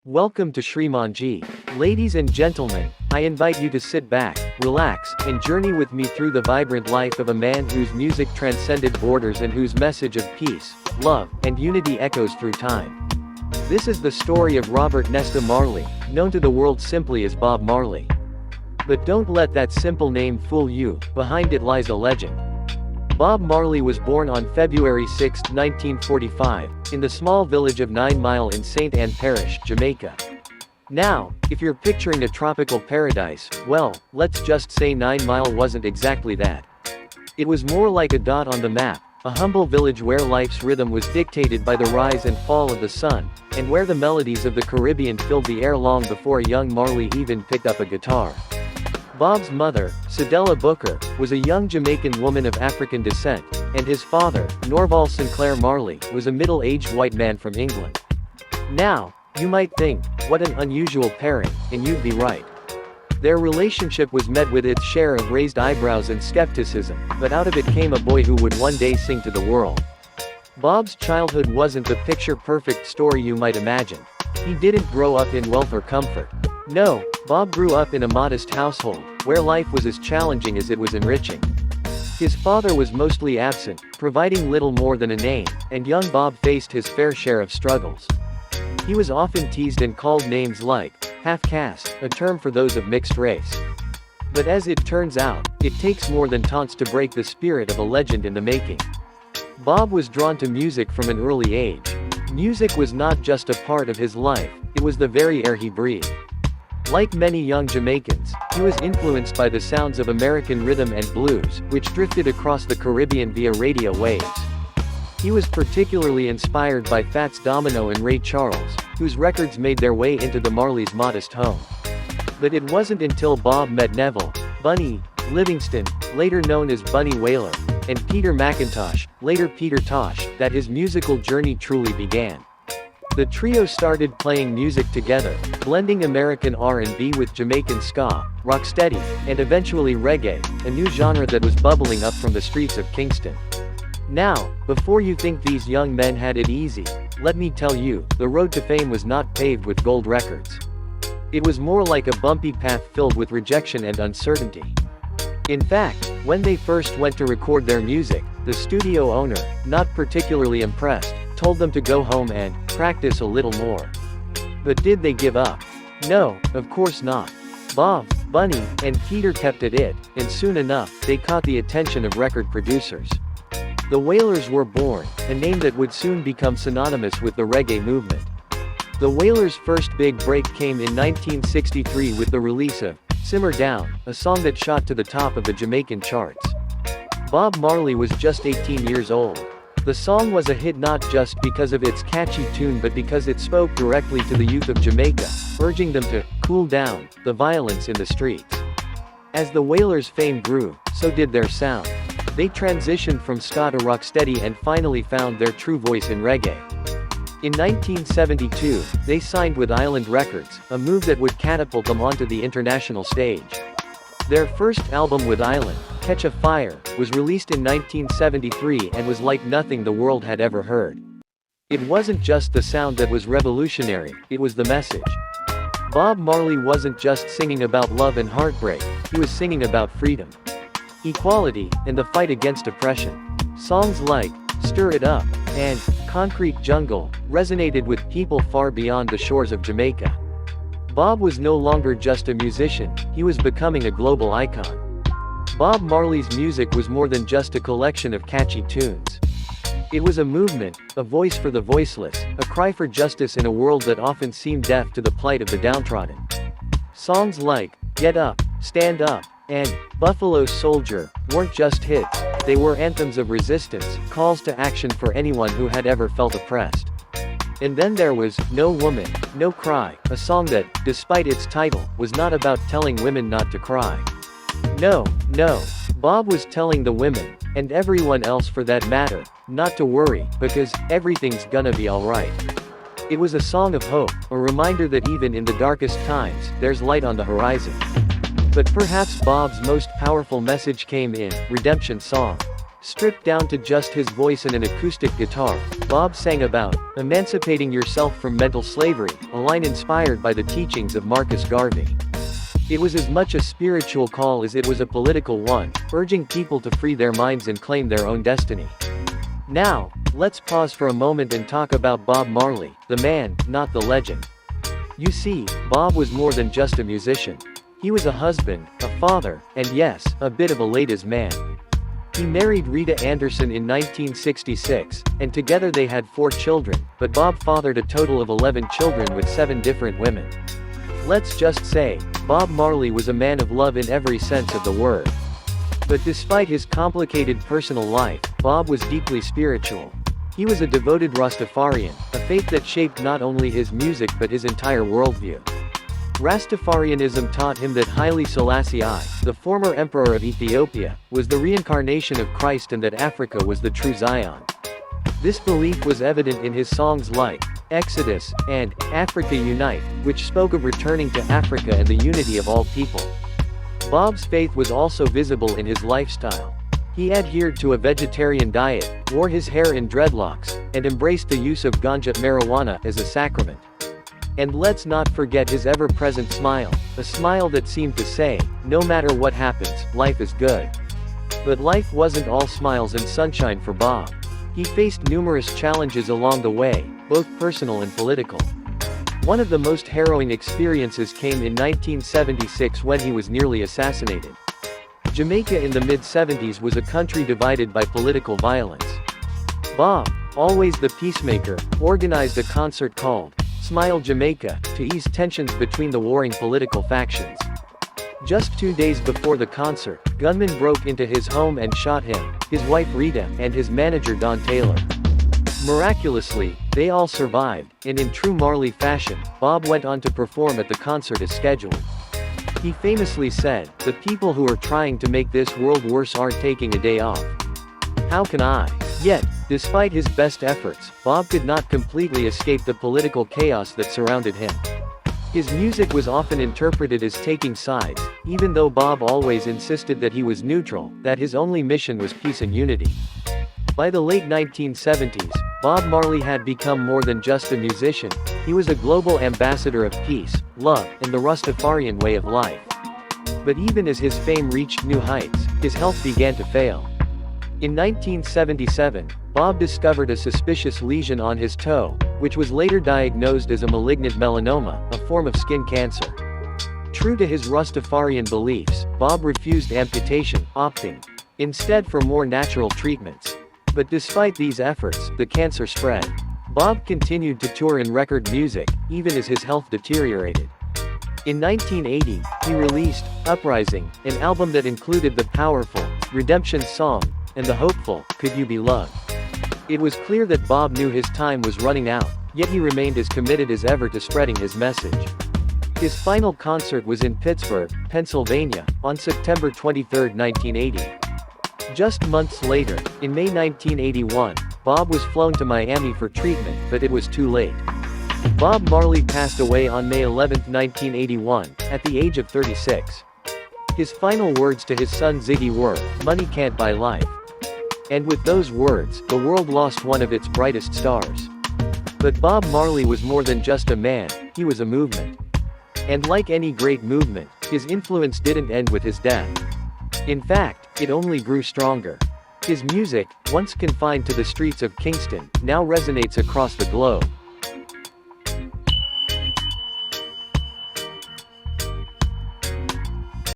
Welcome to Shrimanji. Ladies and gentlemen, I invite you to sit back, relax, and journey with me through the vibrant life of a man whose music transcended borders and whose message of peace, love, and unity echoes through time. This is the story of Robert Nesta Marley, known to the world simply as Bob Marley. But don't let that simple name fool you, behind it lies a legend. Bob Marley was born on February 6, 1945, in the small village of 9 Mile in St. Ann Parish, Jamaica. Now, if you're picturing a tropical paradise, well, let's just say 9 Mile wasn't exactly that. It was more like a dot on the map, a humble village where life's rhythm was dictated by the rise and fall of the sun, and where the melodies of the Caribbean filled the air long before young Marley even picked up a guitar. Bob's mother, Cedella Booker, was a young Jamaican woman of African descent, and his father, Norval Sinclair Marley, was a middle-aged white man from England. Now, you might think, what an unusual pairing, and you'd be right. Their relationship was met with its share of raised eyebrows and skepticism, but out of it came a boy who would one day sing to the world. Bob's childhood wasn't the picture-perfect story you might imagine. He didn't grow up in wealth or comfort. No, Bob grew up in a modest household, where life was as challenging as it was enriching. His father was mostly absent, providing little more than a name, and young Bob faced his fair share of struggles. He was often teased and called names like half-caste, a term for those of mixed race. But as it turns out, it takes more than taunts to break the spirit of a legend in the making. Bob was drawn to music from an early age. Music was not just a part of his life, it was the very air he breathed. Like many young Jamaicans, he was influenced by the sounds of American rhythm and blues, which drifted across the Caribbean via radio waves. He was particularly inspired by Fats Domino and Ray Charles, whose records made their way into the Marleys' modest home. But it wasn't until Bob met Neville, Bunny Livingston, later known as Bunny Wailer, and Peter McIntosh, later Peter Tosh, that his musical journey truly began. The trio started playing music together, blending American R&B with Jamaican ska, rocksteady, and eventually reggae, a new genre that was bubbling up from the streets of Kingston. Now, before you think these young men had it easy, let me tell you, the road to fame was not paved with gold records. It was more like a bumpy path filled with rejection and uncertainty. In fact, when they first went to record their music, the studio owner, not particularly impressed, told them to go home and practice a little more. But did they give up? No, of course not. Bob, Bunny, and Peter kept at it, and soon enough, they caught the attention of record producers. The Wailers were born, a name that would soon become synonymous with the reggae movement. The Wailers' first big break came in 1963 with the release of Simmer Down, a song that shot to the top of the Jamaican charts. Bob Marley was just 18 years old. The song was a hit not just because of its catchy tune but because it spoke directly to the youth of Jamaica, urging them to cool down the violence in the streets. As the Wailers' fame grew, so did their sound. They transitioned from ska to rocksteady and finally found their true voice in reggae. In 1972, they signed with Island Records, a move that would catapult them onto the international stage. Their first album with Island, Catch a Fire, was released in 1973 and was like nothing the world had ever heard. It wasn't just the sound that was revolutionary, it was the message. Bob Marley wasn't just singing about love and heartbreak, he was singing about freedom, equality, and the fight against oppression. Songs like Stir It Up and Concrete Jungle resonated with people far beyond the shores of Jamaica. Bob was no longer just a musician, he was becoming a global icon. Bob Marley's music was more than just a collection of catchy tunes. It was a movement, a voice for the voiceless, a cry for justice in a world that often seemed deaf to the plight of the downtrodden. Songs like Get Up, Stand Up, and Buffalo Soldier weren't just hits, they were anthems of resistance, calls to action for anyone who had ever felt oppressed. And then there was No Woman, No Cry, a song that, despite its title, was not about telling women not to cry. No, Bob was telling the women, and everyone else for that matter, not to worry, because everything's gonna be alright. It was a song of hope, a reminder that even in the darkest times, there's light on the horizon. But perhaps Bob's most powerful message came in Redemption Song. Stripped down to just his voice and an acoustic guitar, Bob sang about emancipating yourself from mental slavery, a line inspired by the teachings of Marcus Garvey. It was as much a spiritual call as it was a political one, urging people to free their minds and claim their own destiny. Now, let's pause for a moment and talk about Bob Marley, the man, not the legend. You see, Bob was more than just a musician. He was a husband, a father, and yes, a bit of a ladies' man. He married Rita Anderson in 1966, and together they had 4 children, but Bob fathered a total of 11 children with 7 different women. Let's just say, Bob Marley was a man of love in every sense of the word. But despite his complicated personal life, Bob was deeply spiritual. He was a devoted Rastafarian, a faith that shaped not only his music but his entire worldview. Rastafarianism taught him that Haile Selassie I, the former emperor of Ethiopia, was the reincarnation of Christ and that Africa was the true Zion. This belief was evident in his songs like Exodus and Africa Unite, which spoke of returning to Africa and the unity of all people. Bob's faith was also visible in his lifestyle. He adhered to a vegetarian diet, wore his hair in dreadlocks, and embraced the use of ganja marijuana as a sacrament. And let's not forget his ever-present smile, a smile that seemed to say, no matter what happens, life is good. But life wasn't all smiles and sunshine for Bob. He faced numerous challenges along the way, both personal and political. One of the most harrowing experiences came in 1976 when he was nearly assassinated. Jamaica in the mid-70s was a country divided by political violence. Bob, always the peacemaker, organized a concert called Smile Jamaica, to ease tensions between the warring political factions. Just 2 days before the concert, gunmen broke into his home and shot him, his wife Rita, and his manager Don Taylor. Miraculously, they all survived, and in true Marley fashion, Bob went on to perform at the concert as scheduled. He famously said, "The people who are trying to make this world worse aren't taking a day off. How can I?" Yet, despite his best efforts, Bob could not completely escape the political chaos that surrounded him. His music was often interpreted as taking sides, even though Bob always insisted that he was neutral, that his only mission was peace and unity. By the late 1970s, Bob Marley had become more than just a musician, he was a global ambassador of peace, love, and the Rastafarian way of life. But even as his fame reached new heights, his health began to fail. In 1977, Bob discovered a suspicious lesion on his toe, which was later diagnosed as a malignant melanoma, a form of skin cancer. True to his Rastafarian beliefs, Bob refused amputation, opting instead for more natural treatments. But despite these efforts, the cancer spread. Bob continued to tour and record music, even as his health deteriorated. In 1980, he released Uprising, an album that included the powerful Redemption song and the hopeful Could You Be Loved. It was clear that Bob knew his time was running out, yet he remained as committed as ever to spreading his message. His final concert was in Pittsburgh, Pennsylvania, on September 23, 1980. Just months later, in May 1981, Bob was flown to Miami for treatment, but it was too late. Bob Marley passed away on May 11, 1981, at the age of 36. His final words to his son Ziggy were, "Money can't buy life." And with those words, the world lost one of its brightest stars. But Bob Marley was more than just a man, he was a movement. And like any great movement, his influence didn't end with his death. In fact, it only grew stronger. His music, once confined to the streets of Kingston, now resonates across the globe.